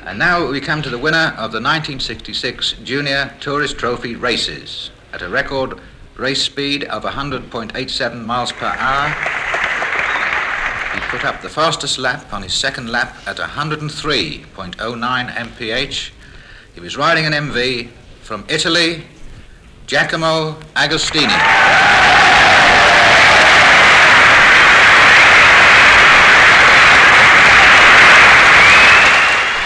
And now we come to the winner of the 1966 Junior Tourist Trophy races at a record race speed of 100.87 miles per hour. He put up the fastest lap on his second lap at 103.09 mph. He was riding an MV from Italy, Giacomo Agostini.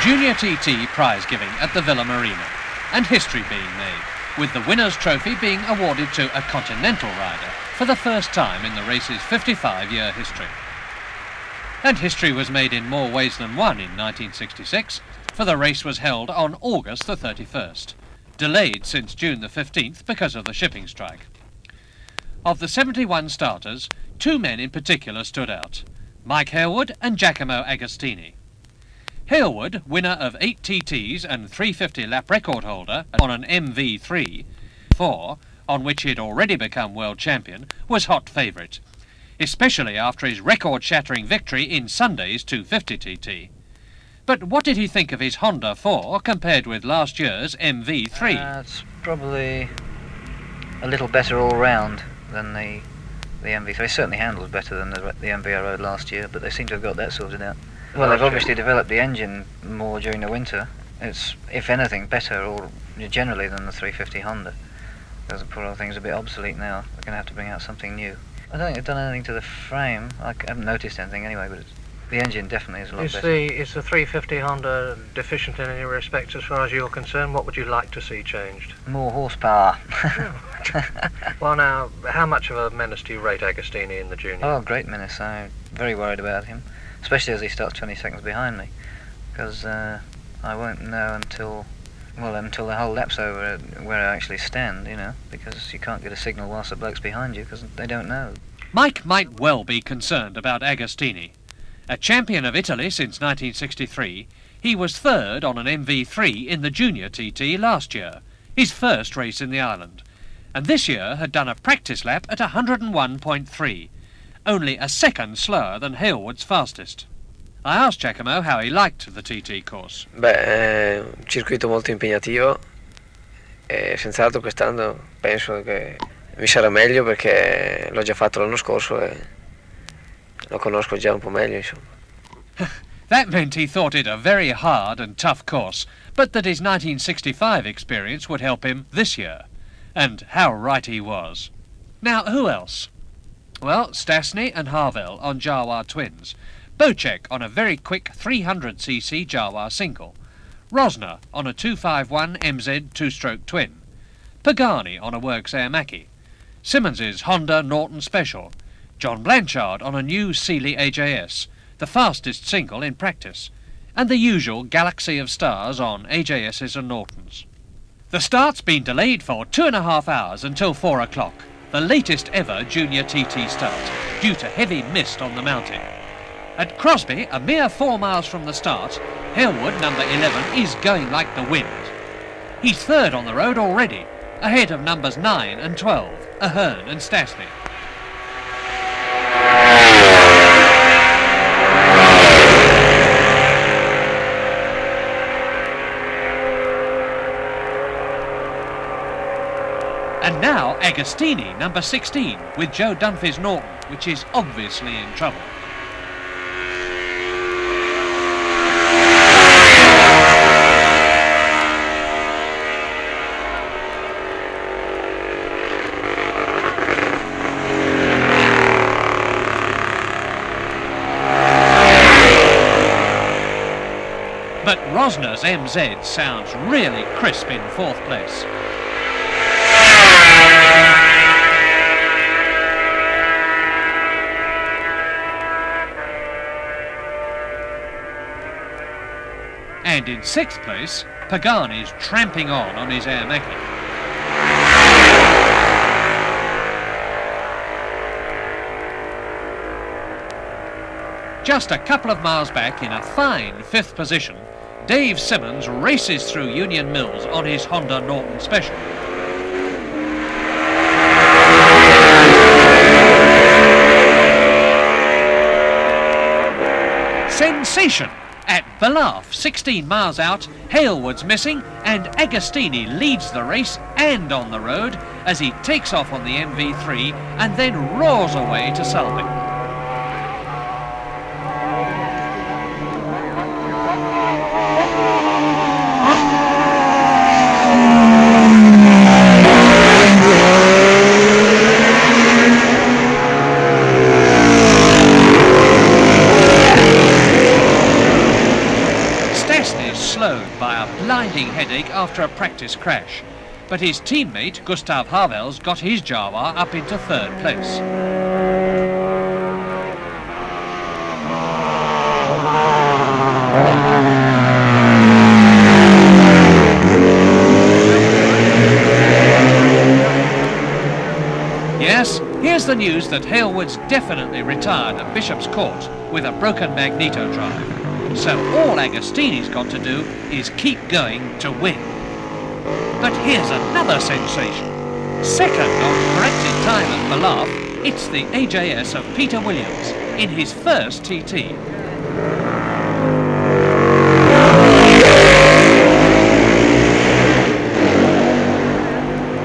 Junior TT prize giving at the Villa Marina, and history being made, with the winner's trophy being awarded to a continental rider for the first time in the race's 55-year history. And history was made in more ways than one in 1966, for the race was held on August the 31st, delayed since June the 15th because of the shipping strike. Of the 71 starters, 2 men in particular stood out, Mike Hailwood and Giacomo Agostini. Hailwood, winner of 8 TTs and 350 lap record holder on an MV3, on which he had already become world champion, was hot favourite, especially after his record-shattering victory in Sunday's 250 TT. But what did he think of his Honda 4 compared with last year's MV3? It's probably a little better all round than the MV3. It certainly handles better than the MV I rode last year, but they seem to have got that sorted out. Well, they've obviously developed the engine more during the winter. It's, if anything, better or generally than the 350 Honda. Because the poor old thing's a bit obsolete now. We're going to have to bring out something new. I don't think they've done anything to the frame. I haven't noticed anything anyway, but the engine definitely is a lot better. Is the 350 Honda deficient in any respects as far as you're concerned? What would you like to see changed? More horsepower. Well, now, how much of a menace do you rate Agostini in the junior? Oh, great menace. I'm very worried about him. Especially as he starts 20 seconds behind me, because I won't know until the whole lap's over where I actually stand, you know, because you can't get a signal whilst the bloke's behind you, because they don't know. Mike might well be concerned about Agostini. A champion of Italy since 1963, he was third on an MV3 in the Junior TT last year, his first race in the island, and this year had done a practice lap at 101.3. Only a second slower than Hailwood's fastest. I asked Giacomo how he liked the TT course. È un circuito molto impegnativo e senz'altro quest'anno penso che mi sarà meglio perché l'ho già fatto l'anno scorso e lo conosco già un po' meglio, insomma. That meant he thought it a very hard and tough course, but that his 1965 experience would help him this year. And how right he was. Now, who else? Well, Stasny and Harvell on Jawa twins, Bocek on a very quick 300cc Jawa single, Rosner on a 251 MZ two-stroke twin, Pagani on a Works Air Mackie, Simmons's Honda Norton Special, John Blanchard on a new Sealy AJS, the fastest single in practice, and the usual galaxy of stars on AJS's and Nortons. The start's been delayed for 2.5 hours until 4 o'clock. The latest ever Junior TT start, due to heavy mist on the mountain. At Crosby, a mere 4 miles from the start, Hailwood, number 11, is going like the wind. He's third on the road already, ahead of numbers 9 and 12, Ahern and Stasny. And now Agostini, number 16, with Joe Dunphy's Norton, which is obviously in trouble. But Rosner's MZ sounds really crisp in 4th place. And in 6th place, Pagani's tramping on his Air Mackie. Just a couple of miles back, in a fine 5th position, Dave Simmons races through Union Mills on his Honda Norton Special. Sensation! At Ballaugh, 16 miles out, Hailwood's missing, and Agostini leads the race and on the road as he takes off on the MV3 and then roars away to Selby. Slowed by a blinding headache after a practice crash, but his teammate Gustav Havels got his Jawa up into third place. Yes, here's the news that Hailwood's definitely retired at Bishop's Court with a broken magneto drive. So all Agostini's got to do is keep going to win. But here's another sensation. Second on corrected time at Ballaugh, it's the AJS of Peter Williams in his first TT.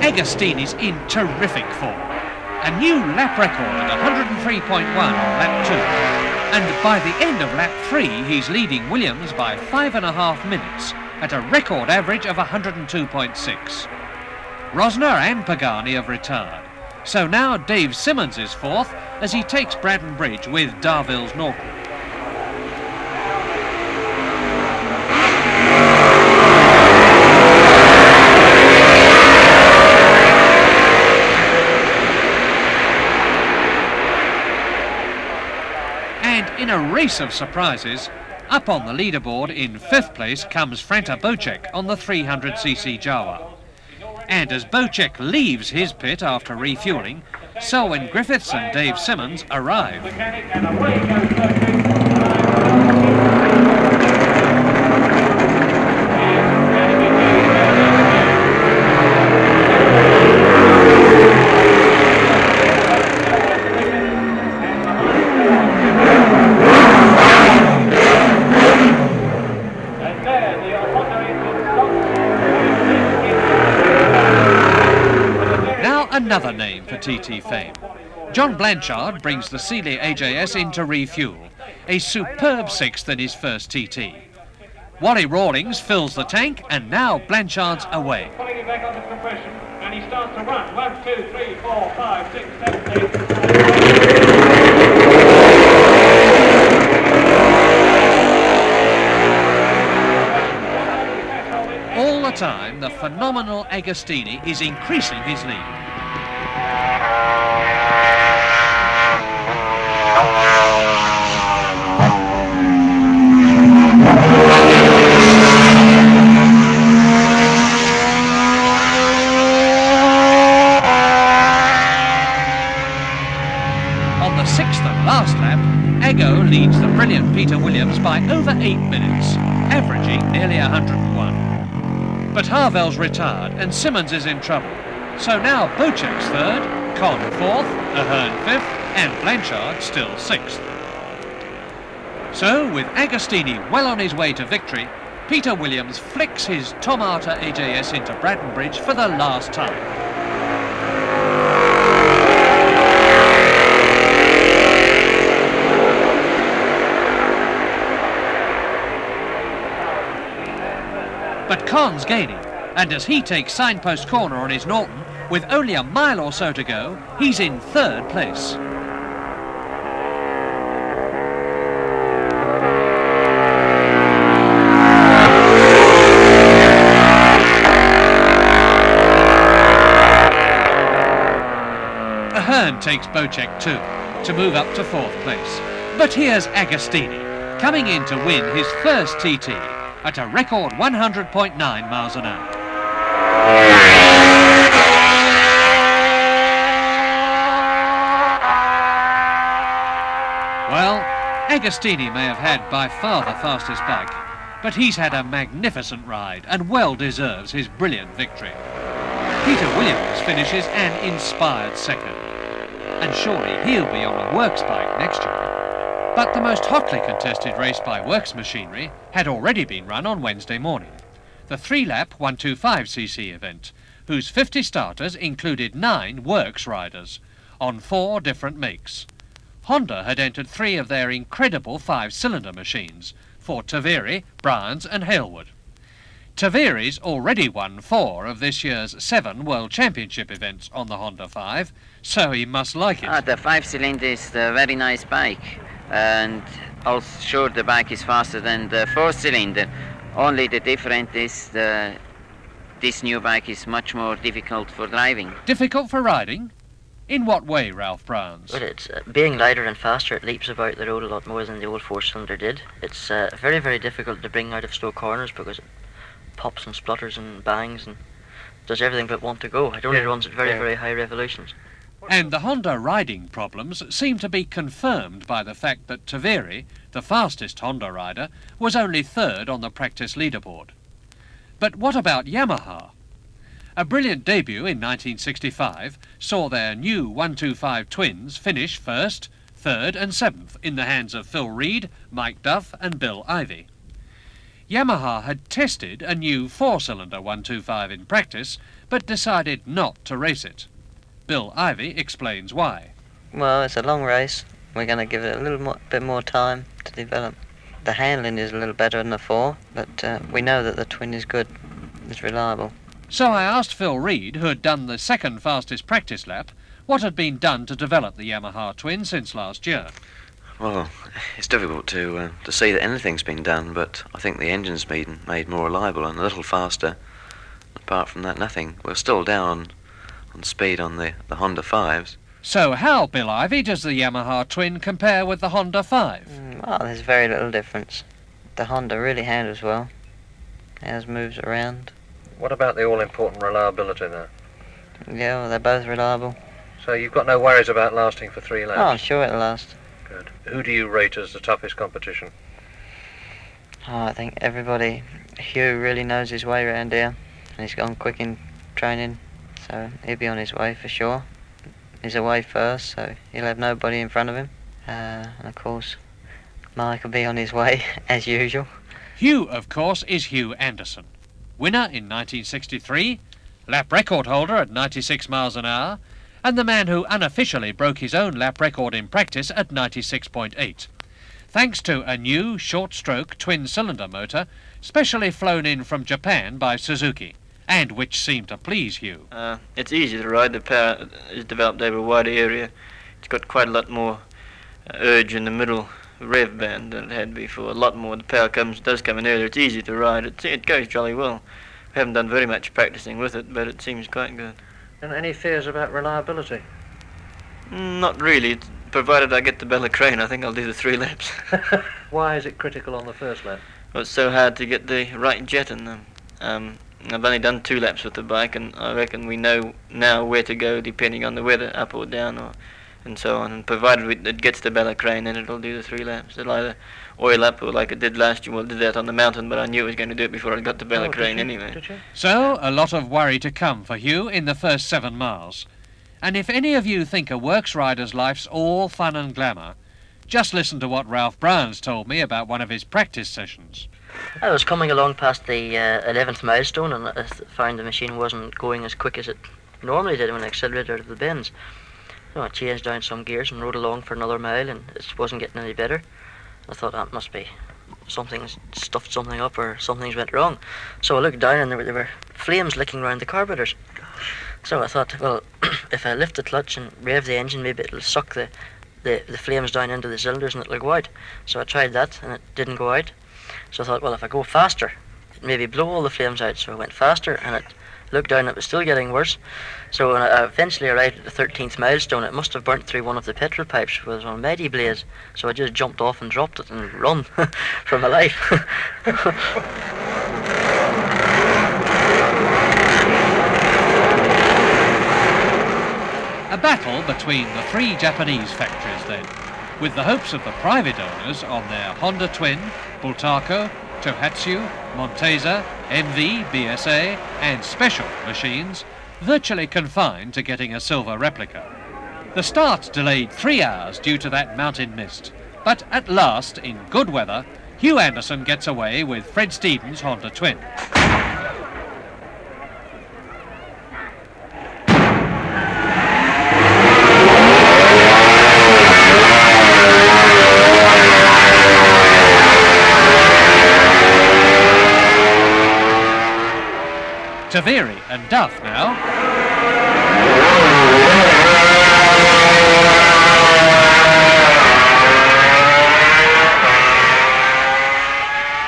Agostini's in terrific form. A new lap record at 103.1 on lap 2. And by the end of lap 3, he's leading Williams by 5.5 minutes at a record average of 102.6. Rosner and Pagani have retired, so now Dave Simmons is fourth as he takes Braddon Bridge with Darville's Norton. In a race of surprises, up on the leaderboard in 5th place comes Franta Bocek on the 300cc Jawa. And as Bocek leaves his pit after refuelling, Selwyn Griffiths and Dave Simmons arrive. Another name for TT fame. John Blanchard brings the Sealy AJS in to refuel, a superb 6th in his first TT. Wally Rawlings fills the tank, and now Blanchard's away. Pulling him back onto compression, and he starts to run. 1, 2, 3, 4, 5, 6, 7, 8. All the time, the phenomenal Agostini is increasing his lead. On the 6th and last lap, Ago leads the brilliant Peter Williams by over 8 minutes, averaging nearly 101. But Havels retired and Simmons is in trouble. So now Bocek's third, Con fourth, Ahern fifth, and Blanchard still 6th. So, with Agostini well on his way to victory, Peter Williams flicks his Tom Arter AJS into Braddon Bridge for the last time. But Con's gaining, and as he takes Signpost Corner on his Norton, with only a mile or so to go, he's in 3rd place. Ahern takes Bocek too, to move up to 4th place. But here's Agostini, coming in to win his first TT at a record 100.9 miles an hour. Well, Agostini may have had by far the fastest bike, but he's had a magnificent ride and well deserves his brilliant victory. Peter Williams finishes an inspired 2nd, and surely he'll be on a works bike next year. But the most hotly contested race by works machinery had already been run on Wednesday morning, the 3-lap 125cc event, whose 50 starters included 9 works riders on 4 different makes. Honda had entered 3 of their incredible 5-cylinder machines for Taveri, Bryans and Hailwood. Taveri's already won 4 of this year's 7 World Championship events on the Honda 5, so he must like it. The 5-cylinder is a very nice bike, and also sure the bike is faster than the 4-cylinder. Only the difference is this new bike is much more difficult for driving. Difficult for riding? In what way, Ralph Browns? Well, it's being lighter and faster. It leaps about the road a lot more than the old 4-cylinder did. It's very, very difficult to bring out of slow corners because it pops and splutters and bangs and does everything but want to go. It only runs at very, very high revolutions. And the Honda riding problems seem to be confirmed by the fact that Taveri, the fastest Honda rider, was only 3rd on the practice leaderboard. But what about Yamaha? A brilliant debut in 1965 saw their new 125 twins finish 1st, 3rd and 7th in the hands of Phil Reed, Mike Duff and Bill Ivey. Yamaha had tested a new 4-cylinder 125 in practice, but decided not to race it. Bill Ivey explains why. Well, it's a long race. We're going to give it a little bit more time to develop. The handling is a little better than the 4, but we know that the twin is good. It's reliable. So I asked Phil Reed, who had done the 2nd fastest practice lap, what had been done to develop the Yamaha twin since last year. Well, it's difficult to see that anything's been done, but I think the engine's been made more reliable and a little faster. Apart from that, nothing. We're still down on speed on the Honda 5s. So how, Bill Ivey, does the Yamaha twin compare with the Honda 5? Well, there's very little difference. The Honda really handles well. It moves around. What about the all-important reliability there? Yeah, well, they're both reliable. So you've got no worries about lasting for 3 laps? Oh, I'm sure it'll last. Good. Who do you rate as the toughest competition? Oh, I think everybody, Hugh really knows his way around here, and he's gone quick in training, so he'll be on his way for sure. He's away first, so he'll have nobody in front of him. And of course, Mike will be on his way, as usual. Hugh, of course, is Hugh Anderson. Winner in 1963, lap record holder at 96 miles an hour, and the man who unofficially broke his own lap record in practice at 96.8. Thanks to a new short-stroke twin-cylinder motor specially flown in from Japan by Suzuki, and which seemed to please Hugh. It's easy to ride. The power is developed over a wider area. It's got quite a lot more urge in the middle rev band than it had before. A lot more. The power does come in earlier. It's easy to ride. It goes jolly well. We haven't done very much practicing with it, but it seems quite good. And any fears about reliability? Not really. Provided I get the Bella Crane, I think I'll do the 3 laps. Why is it critical on the first lap? Well, it's so hard to get the right jet in them. I've only done 2 laps with the bike, and I reckon we know now where to go depending on the weather, up or down, and so on. And provided it gets the Bella Crane, then it'll do the 3 laps. It'll either oil up or like it did last year. Well, it did that on the mountain, but I knew it was going to do it before I got the Bella Crane anyway. Did you? So, a lot of worry to come for Hugh in the first 7 miles. And if any of you think a works rider's life's all fun and glamour, just listen to what Ralph Browns told me about one of his practice sessions. I was coming along past the 11th milestone, and I found the machine wasn't going as quick as it normally did when I accelerated out of the bends. So I changed down some gears and rode along for another mile, and it wasn't getting any better. I thought that must be something's stuffed something up or something's went wrong. So I looked down, and there were flames licking around the carburetors. So I thought, well, if I lift the clutch and rev the engine, maybe it'll suck the flames down into the cylinders and it'll go out. So I tried that, and it didn't go out. So I thought, well, if I go faster, it maybe blow all the flames out. So I went faster, and it looked down, it was still getting worse. So when I eventually arrived at the 13th milestone, it must have burnt through one of the petrol pipes, which was on Medi Blaze. So I just jumped off and dropped it and run for my life. A battle between the 3 Japanese factories then, with the hopes of the private owners on their Honda Twin, Bultaco, Tohatsu, Montesa, MV, BSA and Special machines virtually confined to getting a silver replica. The start delayed 3 hours due to that mountain mist, But at last, in good weather, Hugh Anderson gets away with Fred Stevens' Honda Twin. Taveri and Duff now.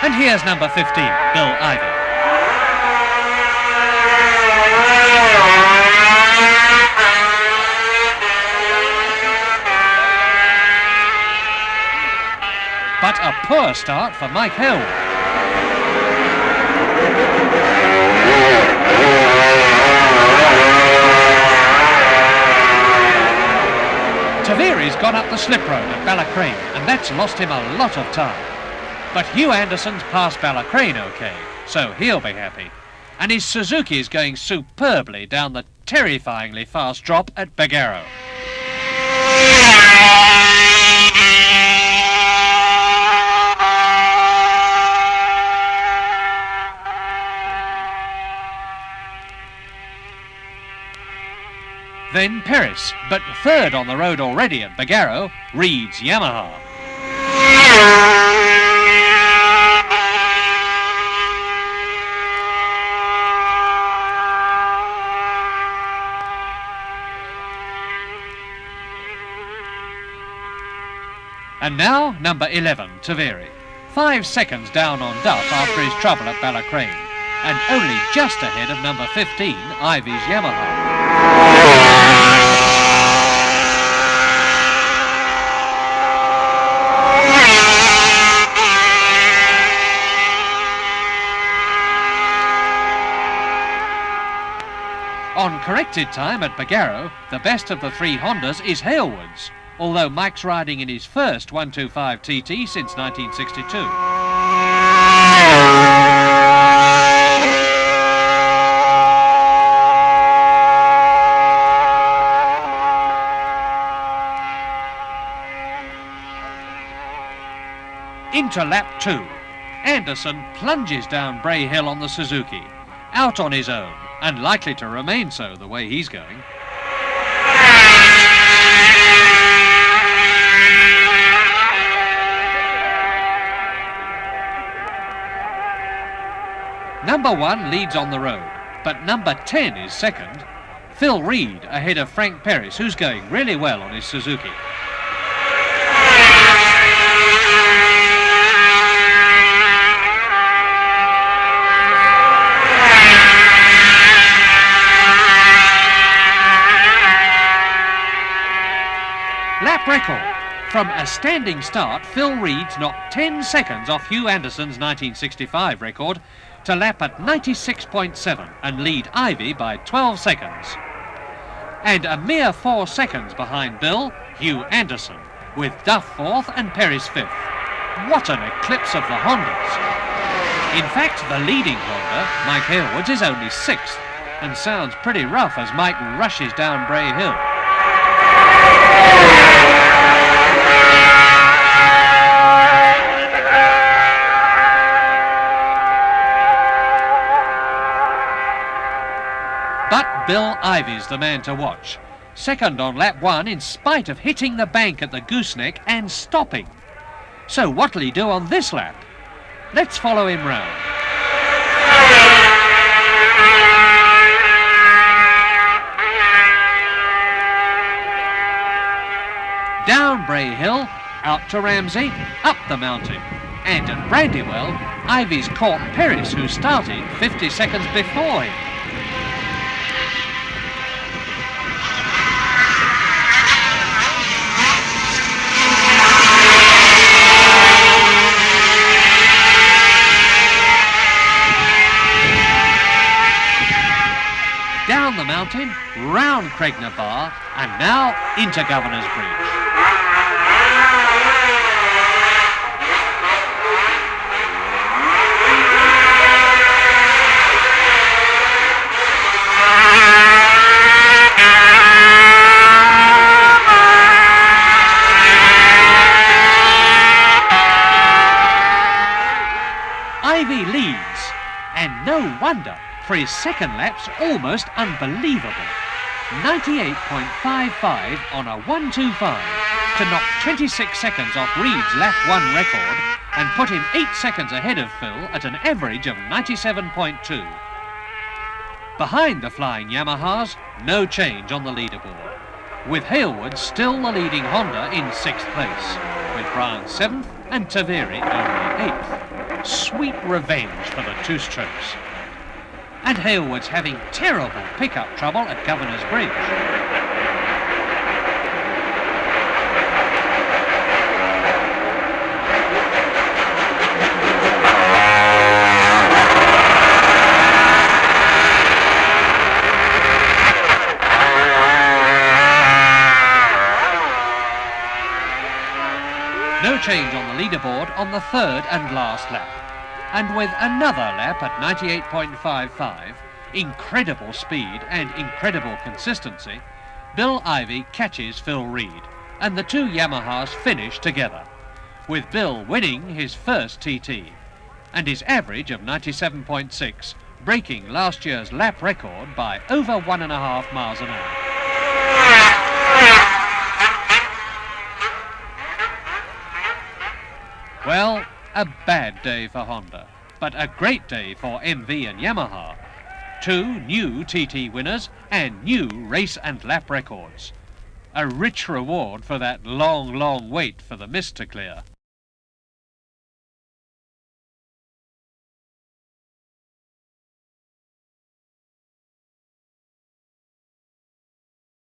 And here's number 15, Bill Ivy. But a poor start for Mike Hailwood. Taveri's gone up the slip road at Ballacrane, and that's lost him a lot of time. But Hugh Anderson's passed Ballacrane okay, so he'll be happy. And his Suzuki is going superbly down the terrifyingly fast drop at Bagaro. Then Paris, but third on the road already at Bagaro, Reed's Yamaha. And now, number 11, Taveri. 5 seconds down on Duff after his trouble at Ballacrane, and only just ahead of number 15, Ivy's Yamaha. On corrected time at Bagaro, the best of the 3 Hondas is Hailwood's, although Mike's riding in his first 125 TT since 1962. Into lap 2. Anderson plunges down Bray Hill on the Suzuki, out on his own, and likely to remain so the way he's going. Number 1 leads on the road, but number 10 is second. Phil Reed ahead of Frank Perris, who's going really well on his Suzuki. Lap record. From a standing start, Phil Reed's knocked 10 seconds off Hugh Anderson's 1965 record to lap at 96.7 and lead Ivy by 12 seconds. And a mere 4 seconds behind Bill, Hugh Anderson, with Duff 4th and Perris 5th. What an eclipse of the Hondas. In fact, the leading Honda, Mike Hailwood's, is only 6th and sounds pretty rough as Mike rushes down Bray Hill. But Bill Ivy's the man to watch. Second on lap 1 in spite of hitting the bank at the gooseneck and stopping. So what'll he do on this lap? Let's follow him round. Down Bray Hill, out to Ramsey, up the mountain. And at Brandywell, Ivy's caught Perris, who started 50 seconds before him. Down the mountain, round Craigna Bar, and now into Governor's Bridge. And no wonder, for his second lap's almost unbelievable. 98.55 on a 1:25 to knock 26 seconds off Reed's lap 1 record and put him 8 seconds ahead of Phil at an average of 97.2. Behind the flying Yamahas, no change on the leaderboard, with Hailwood still the leading Honda in 6th place, with Brown 7th and Taveri only 8th. Sweet revenge for the two-strokes. And Hailwood's having terrible pickup trouble at Governor's Bridge. No change on the leaderboard on the 3rd and last lap. And with another lap at 98.55, incredible speed and incredible consistency, Bill Ivy catches Phil Reed, and the two Yamahas finish together, with Bill winning his first TT, and his average of 97.6, breaking last year's lap record by over 1.5 miles an hour. Well, a bad day for Honda, but a great day for MV and Yamaha. Two new TT winners and new race and lap records. A rich reward for that long, long wait for the mist to clear.